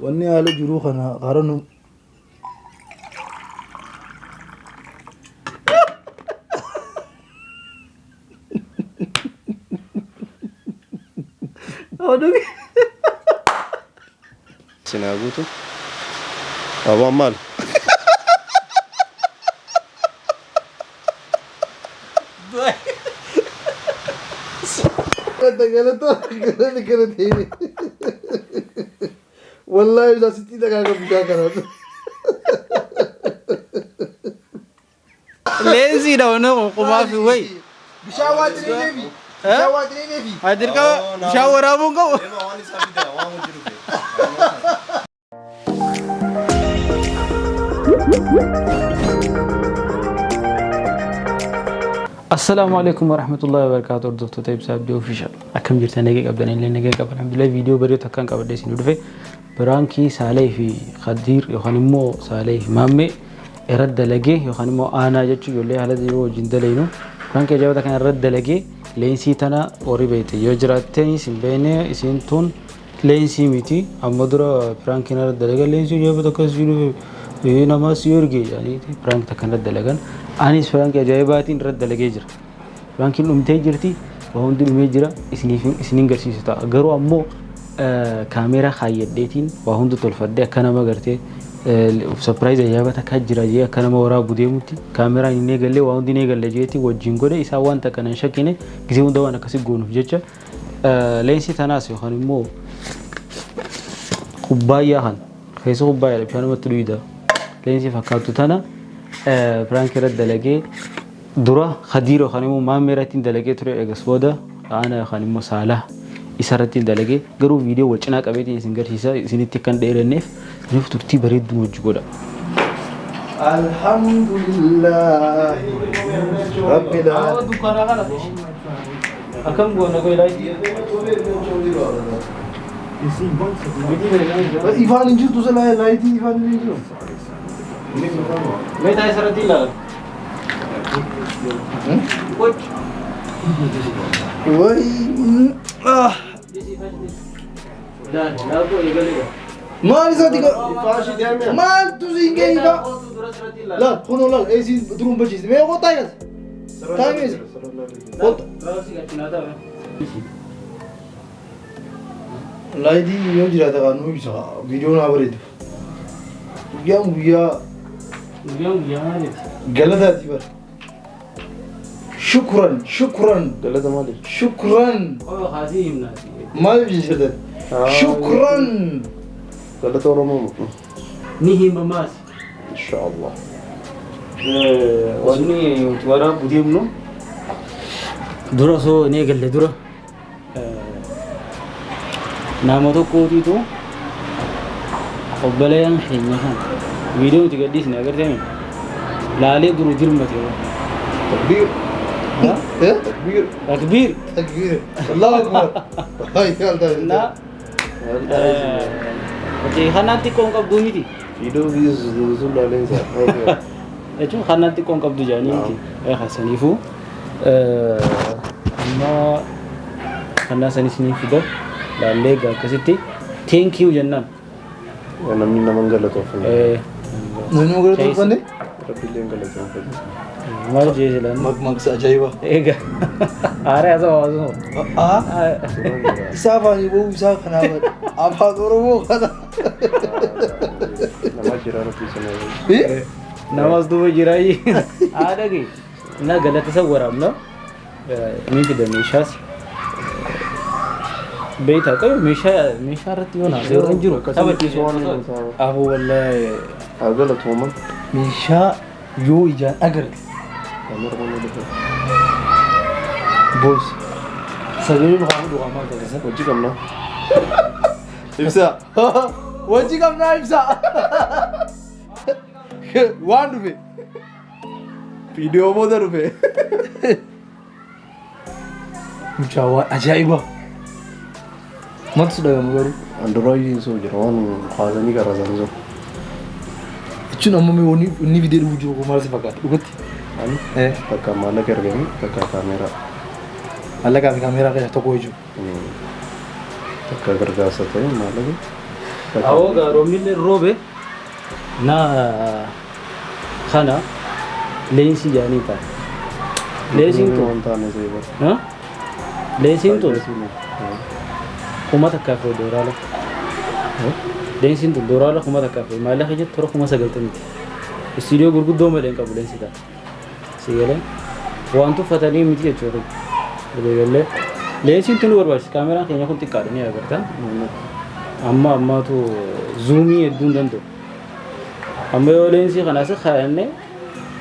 wanni haala jiruu kana qaranu Aduh. Sinabu tuh. Apa mal? गलत है والله إذا 60 دقيقة مشاكرة ليزي لو نو وما في وي بشاواتني نبي بشاواتني نبي هادرك شاور ابوكو السلام عليكم ورحمة الله وبركاته. دكتور طيب سابدي اوفيشال اكم جرت نيجي قبل ان نيجي قبل الحمد لله فيديو بريو تكان قبل ديسين ودفي برانكي صالح في خدير يخانمو صالح مامي رد لغي يخانمو انا جچو يولي حالة ديرو جندلينو برانكي جاوتا كان رد لغي لينسي تنا اوري بيتي يجراتني سنبيني اسنتون لينسي ميتي امدرا برانكي رد لغي لينسي جاوتا كسيرو نما سيورغي يعني برانك تكن رد لغن أنيس فرانكي جايباتين رد لجيجر فرانكي المتاجرتي وهم دول ميجرا إسنين قرسيستا أجروا أمو كاميرا خايد ديتين وهم دول تلفدي كنا ما قرتي سبرايز جايباتها كجرا جيه كنا ما ورا بديمتي كاميرا نيجا لي وهم دي نيجا لجيتي وجينغو ده إساوان تكنا شكينه كذيون ده وانا كسي جونو جيتشا لينسي تناسي خاني مو خبايا هن خيسو خبايا لبشانو متلويدا لينسي فكرتو تنا فرانك رد لقي درا خديرو خانمو ما ميراتين دلقي تري اغسبودا انا خانمو صالح اسرتين دلقي غرو فيديو وچنا قبيتي سنگر حسا سنتي كان ديرنف نفترتي بريد موجودا الحمد لله رب العالمين اكم غونا كوي لاي إيفان إنجيل توصل لا يدي إيفان إنجيل متى اسرتي لا وش وي لا لا تو يغلي ما لساتي ما تزينك إيفا لا خنو لا إيسي دروم بجيس ما هو تايس تايس لا يدي يوجد هذا قانون يسا فيديو نابريد يوم ويا قلداتي بر شكرا قلت مالي شكرا خازي مناسي ما بيجي شكرا قلت ورمو نهي مماس إن شاء الله واني ورا بديمنو دراسو نيغل درا نامتو كوتيتو قبلين حينها فيديو تقديس ناقرتين لا عليه درو جرمتي تكبير ها تكبير الله اكبر هاي لا oke khanati ko ngab dumiti فيديو بيز زول عليه زين ecu khanati ko ngab du jani ti hasanifu ma khana sani sini fido la lega kasiti thank you jannan أنا من نمان قلت وفن من مغرب تفني ربي اللي قلت وفن ما جيز لان مقص عجيبة ايغا اره ازو إسافة يبو إسافة خنابر أبها دورو خدا نما جرارة في سنة إيه نماز دو جراي ada ki na galata sawara amna min ki da mishas بيتها طيب مش رتي هنا زيرنجرو كسبت سوان أبو والله أقلت ومن ميشا يو إجان أقرد أمر من ده بوس سجلوا الغامض وغامض كذا وجي كمنا إمسا وجي كمنا إمسا وان روبي فيديو مودا روبي مجاوة عجائبة ما تصدق مغرب أندرويد سو جروان خازني كرازان زو شنو أمامي وني فيديو وجهه كمال سفكات وقت إيه تكا مالا كرجعني تكا كاميرا الله كافي كاميرا كذا تقوي جو تكا كرجاسة تاني مالا Awoga romnille robe na khana lensi jani ta lensin to Montane zeba. ha lensin to kuma ta kafe dorala lensin to dorala kuma ta kafe mala khaje toro kuma sagaltani studio gurguddo malen qabu lensi ta sigale wantu fatani miti choro gele lensin to warwas kamera kenya kun tikadani agarta amma to zoomi edun dando amma yo lensi khana sa khayne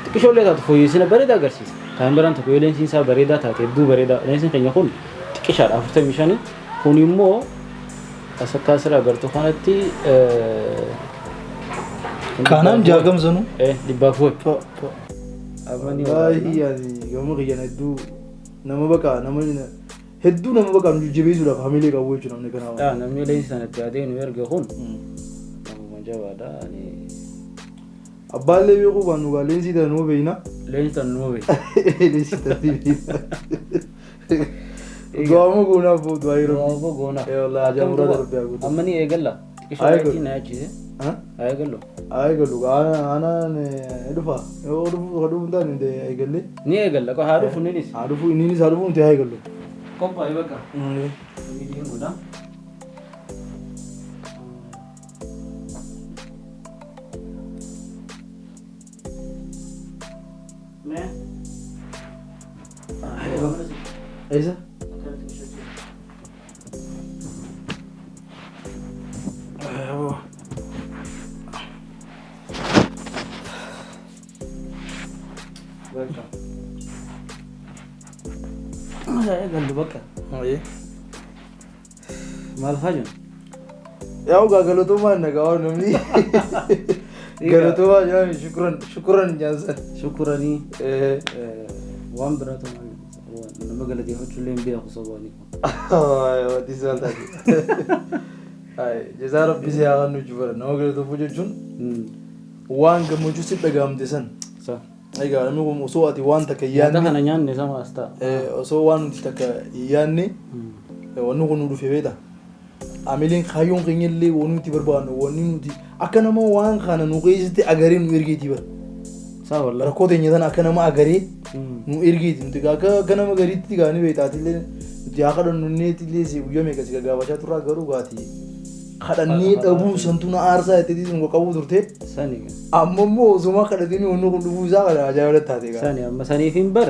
tikisholle ta foyisina barida garsis ካሜራን ተቆየለን ሲንሳ በሬዳ ታተዱ በሬዳ ለንስን ከኛ ሁሉ ጥቂሻል አፍተ ሚሻኒ ሁኒሞ አሰካስራ ገርቶ ሆነቲ ካናም ጃገም ዘኑ ዲባፎ አማኒ ዋይ ያኒ ገሙ ገነዱ ነመበቃ ነመነ ሄዱ ነመበቃ ነው ጅቤዙ ላ ፋሚሊ ጋዎች ነው ነከናው ነሚ ለንስ ተነተ ያደ ነው ይርገሁን ወንጀባዳ አኒ አባለ ቢቁ ባኑ ጋር ሌንሲ ተኖ በይና ሌንሲ ተኖ በይ ሌንሲ ተቲቢና ጋሙ ጎና ፎቶ አይሮ ጎና ያላ ጃምራ ደርቢያ ጉ አመኒ ኤገላ ጥቂሻቲ ናቺ አይገሉ አይገሉ አና እድፋ ወዱ ወዱ እንታን እንደ አይገለ ኒ ኤገላ ቆ ሃሩፍ ኒኒስ ሃሩፍ እንተ አይገሉ ኮምፓ ይበቃ ቪዲዮ ጉዳ ऐसा قال بكر ايه ما الفجر ያው ጋገለቶ ማን ነው ነምኒ ገለቶ ማን ሽኩራን ጃንሰን ሽኩራኒ ዋን ብራቶ ለመገለጥ ይሁን ቢያ ኹሰባኒ አይ ወዲ ዘልታ አይ ጀዛረ ቢዚ ያጋኑ ጅበረ ነው ገለቶ ፉጆቹን ዋን ገሞቹ ሲበጋምደሰን ሳ ay ga mi ko so ati wan takayani kana nyanne sama asta so wan takayani wonu ko nudu febeta amelin khayon qinille wonu ti barbano wonu ti akana ma wan khana nu qeysiti agare nu irgiti bar sa walla ko de nyadan akana ma agare nu irgiti nti ga kana ma gariti ga ni beta tille ti akada nu ne tille si uyo me kasi ga bacha tura garu gati khadani tabu santuna arsa tedi ngo qabu durte sani ammo zuma khadini wonu ko dubu za ga ajawala tatega sani amma sani fin bar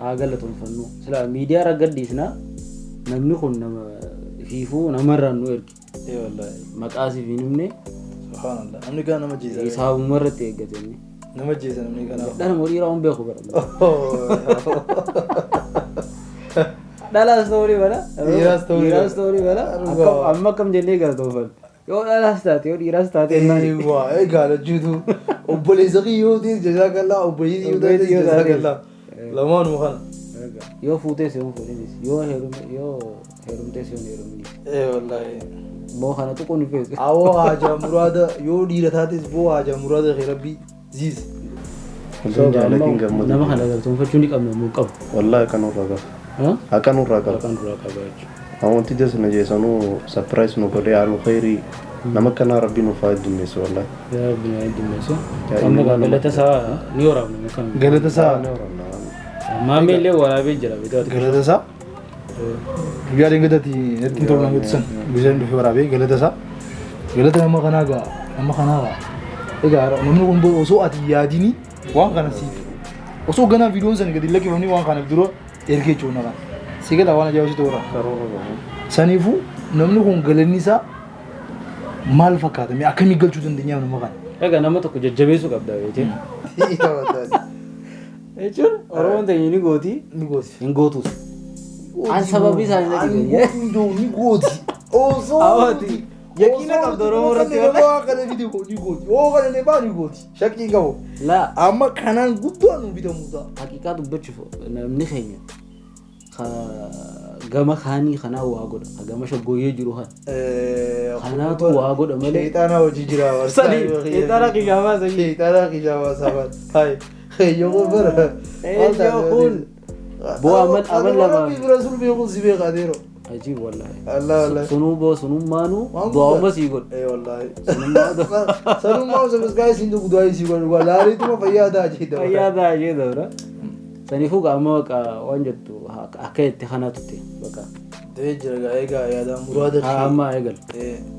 agalatum fannu sila media ragadisna namni khunna fifu namarran no erki wallahi maqasi finumne subhanallah amni kana majisa isabu marate egateni namajisa amni kana dan mori raum be khubar dala story bala ira story bala amma kam jenne gardo fal yo dala state yo ira state nani wa e gala judu obole zaki yo di jazakallah obole yo di jazakallah lamanu khana yo fute se un folis yo herum te se un herum ni wallahi mo khana to kon fe awo haja murada yo dira tatis bo haja murada khairabi ziz so jalakin gamma nama khana to fachuni kam mo qab wallahi kanu raga akanu raga awon tides na jesanu surprise no kode alu khairi namakana rabbi no faid dumes wallahi ya rabbi no dumes amma galata sa ni ora no kan galata sa mame le wala be jira be galata sa biya dingati netin to na gutsan bizen do wara be galata sa galata amma kana ga ega namu gumbo so ati yadini wan kana si oso gana video zan ga dillaki wani wan kana duro erge chona ga sigala wana jawsi to ora sanifu namnu kun galanisa mal fakata mi akami galchu dindinya no magan ega namata ku jajjabe su gabda wete ita wata echur oronde ni goti ingotus an sababi sa ni goti oso awati yakina kabdoro morati wala kana video ni goti kana ne ba ni goti shakki gawo la amma kanan guddo anu video muta hakika dubbachifo namni khenya gama khani khana wagoda gama shagoye jiru ha khana to wagoda male shaytana wajijira sani shaytana ki gama sani shaytana ki gama sabat hay yo bar yo kun bo amal lama bi rasul bi qul sibe qadiro عجيب والله الله سنوبو سنومانو دوما سيقول اي والله سنوما بس جايز يندو دواي سيقول ولا ريتو فيادا جيدا فيادا جيدا سنيفوق أموك وانجتو أكيد تخاناتي بكا تيجي رجعيكا يا دا مراد أما أيقل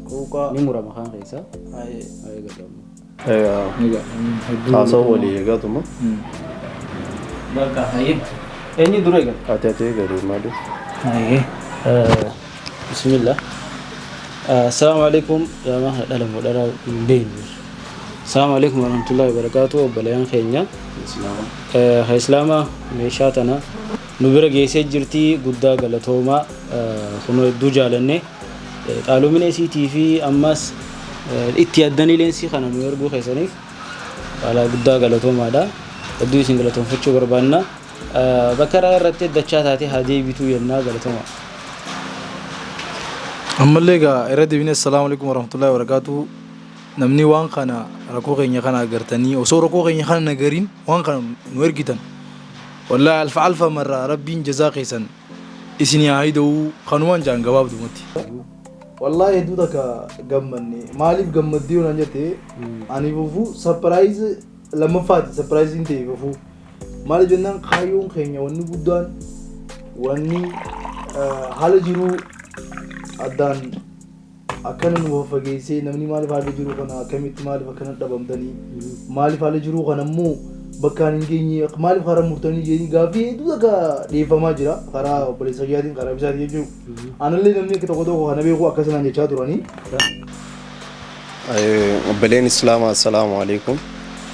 كوكا نمرة مخان خيسا أيقل ايوه اصور لي قاطمه بكا هاي إني دريقل اتاتي غير مالي هاي بسم الله السلام عليكم يا ما دلم ودرا بين السلام عليكم ورحمة الله وبركاته بليان خينيا هاي إسلاما ميشاتنا نبرة جيسة جرتي قدا غلطهما خنو الدجالنة قالوا من سي تي في أماس اتيادني لينسي خنا نورجو خيسانيف على قدا غلطهما دا الدوي سنغلطهم فتشو قرباننا بكرة رتد دشاتاتي هذه بيتو يلنا غلطهما أما اللي جا إرادة بين السلام عليكم ورحمة الله وبركاته نمني وان خنا ركوع إني خنا قرتني وصور ركوع إني خنا نجارين وان خنا نورجتن والله ألف مرة ربي جزاك خيسان إسني عايدو خنوان جان جواب دومتي والله يدودك جمني مالي جمدي ونجتي أنا بفو سرپرايز لما فات سرپرايز إنتي بفو مالي جنان خايون خينيا وني بدان وني حال جرو أدان أكنن وفقيسي نمني مالي فعل جرو خنا كميت مالي فكنا دبمتني مالي فعل جرو خنا مو بكان إنجيني مالي فارا مرتني جيني غافي دودا كا ديفما جرا فارا بوليس جيادين فارا بيسا ديجو أنا اللي نمني كتوقدو خنا بيقو أكسنا نجا دوراني بلين إسلام السلام عليكم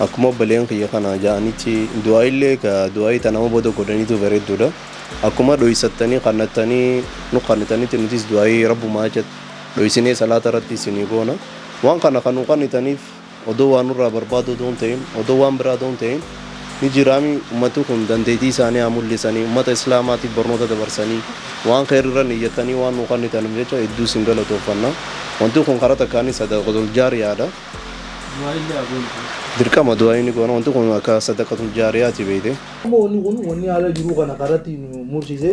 أكمل بلين كي خنا جاني تي دعاء لك دعاء تنام بدو كودني تو بريد دودا أكمل دوي ستاني خنتاني نقنتاني تنتيس دعاء رب ماجد دوي سنة صلاة رتي سنة كونا وان خنا خنوكاني تانيف odoo waan irraa barbaadu doon ta'in odoo waan biraa doon ta'in ni jiraami ummatu kun dandeetii isaanii amullisanii ummata islaamaatiif barnoota dabarsanii waan khayrirra niyyatanii waan nuqannitan jecha hedduu sin galatooffanna wanti kun karaa takkaanis sadaqatul jaariyaadha dirqama du'aa inni goona wanti kun akka sadaqatul jaariyaati beeyte wanni kun wanni haala jiruu kana karatti nu mursiise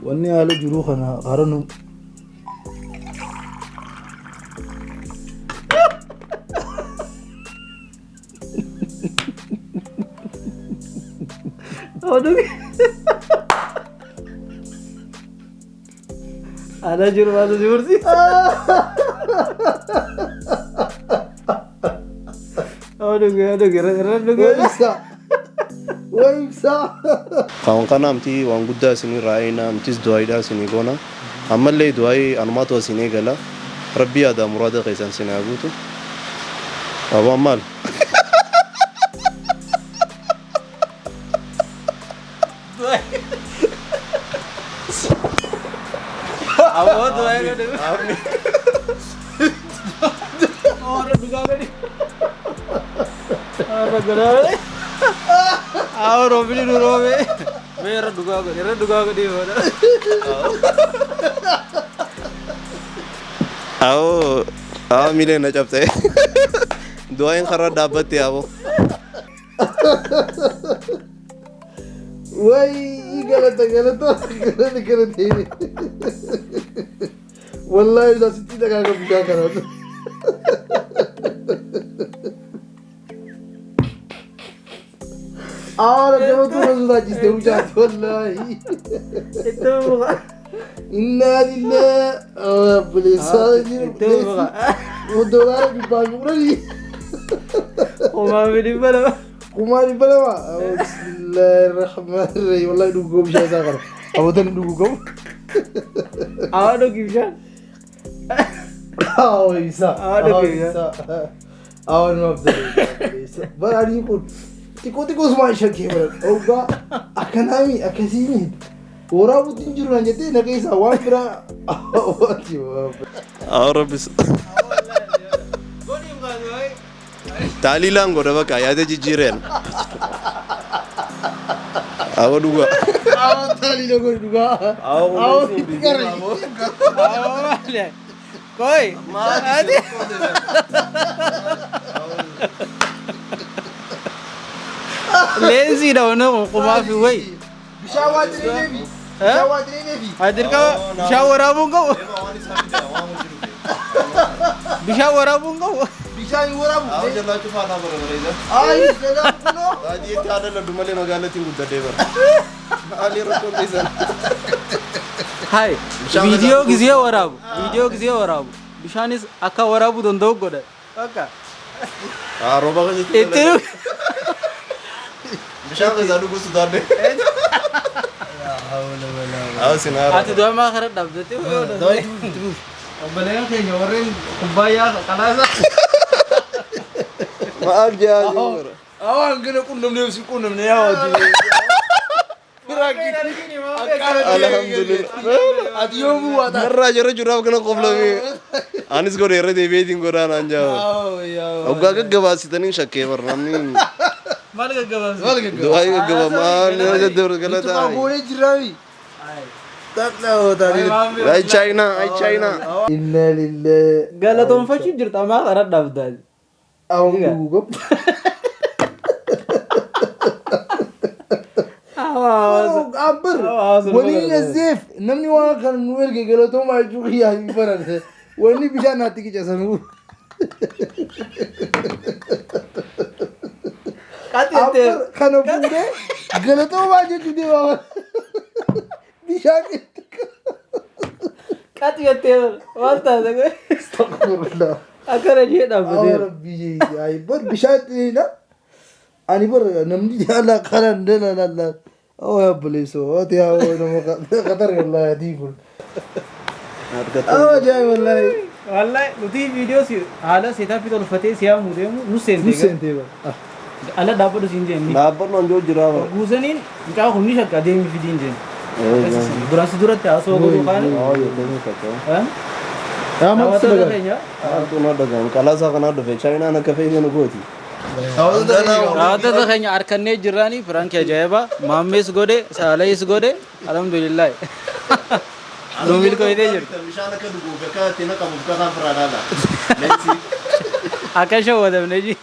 wanni haala jiruu kana kara nu Aduh. Ada juru sih. Aduh, kira-kira Waibsa. Kawan kana amti waan guddaa isinii raayina amtis du'aayidhaa isinii goona ammallee du'aayii anumaatu isinii gala rabbi yaada muraada keessan isinii guutu abaan maal Awal tu ayah kau dulu. Orang duga kau ni. Orang duga kau ni. Awal Robin ni Robin. Merah duga kau ni mana? Awo mile na capte. Dua yang karena dapat ya awo. Wai galata ini. Wallahi udah sitti dah kagak buka kan. Dia tuh sudah jiste hujan wallahi. Itu bukan. Inna lillahi polisi Itu bukan. Udah di bangun lagi. Oma di mana? Kumari bala ma Bismillahirrahmanirrahim wallahi dugo bisa sakar awodan dugo Aduh gimana? Isa awan mabda Isa barani pun tiko semua syakir oga akanami akasini ora butin juru nanjete na kaisa wafra awati Arabis Tali lang ko dapat kaya ada jijiren. Awo duga. Awo tali lang ko duga. Awo tikar. Awo mana? Koi. Ada. Lazy dah mana? Kau maaf wei. Bisa awat ni. Adirka bishaan waraabuun qabu. Bishaan waraabuun qabu. Bishaan waraabu. Haa jalaa cufaa dhaa bara bareeda. Ayi gadaa kunoo. Baadiyyaatti haadha laddu malee magaalatti hin guddadhee bara. Haalli rakkoo keessan. Hai viidiyoo gizee waraabu. Viidiyoo gizee waraabu. Bishaanis akka waraabuu danda'u godha. Akka. Haa rooba keessatti. Itti bishaan keessaa dhuguu sodaadhe. Haa sinaa. ati doomaa kana dhabdatti. Obboleeyyan keenya warreen kubbaayyaa qalaasa. Maal jaa jiru. Awaan gana qunnamnee si qunnamnee yaa wajjin. Alhamdulillah. Ati yoomuu waata. Narraa jara jiraaf kana qoflame. Anis godhe irra deebiitiin godhaan aan jaa. Waggaa gaggabaasitanii shakkee bara namni. Maal gaggabaas? Du'aa gaggaba maal nama jaddabar galataa. Boonee jiraayi. Ay China, ay China. Inna lillahi. Galatoonfachuu jirta maa kana dhabdaa. Awaan duugab. Abbar wani nazeef namni waan kan nu erge galatoomaa jechuun yaa barate wani bishaan naatti qicasanuu. Kana fuudhee galatoomaa jechuun deemaa bishaan Qati jettee waan taate akkana jee dhaabbateera. bar bishaan ani bar namni jaalaa kanan dalalalaa. Oh ya beliso, oh dia nama kata Allah di pun. Oh jai wallahi. Wallahi nuti video si ala seta pitol fate siya mudemu nusente. Nusente ba. Ala dapat du sinjen ni. Dapat nonjol jirawa. Gusanin ka hunni shakka demi fidin jen. Durasi durat ta so go kan. Oh ya demi kata. Ha? Ya mak sudah. Tu no dagang. Kalau sa kana do China na kafe ne goti. Ada tu kayaknya arkannya jirani perang kayak jaya Mamis gode, Salais gode, alhamdulillah. Lumil kau itu je. Akan show ada mana ji.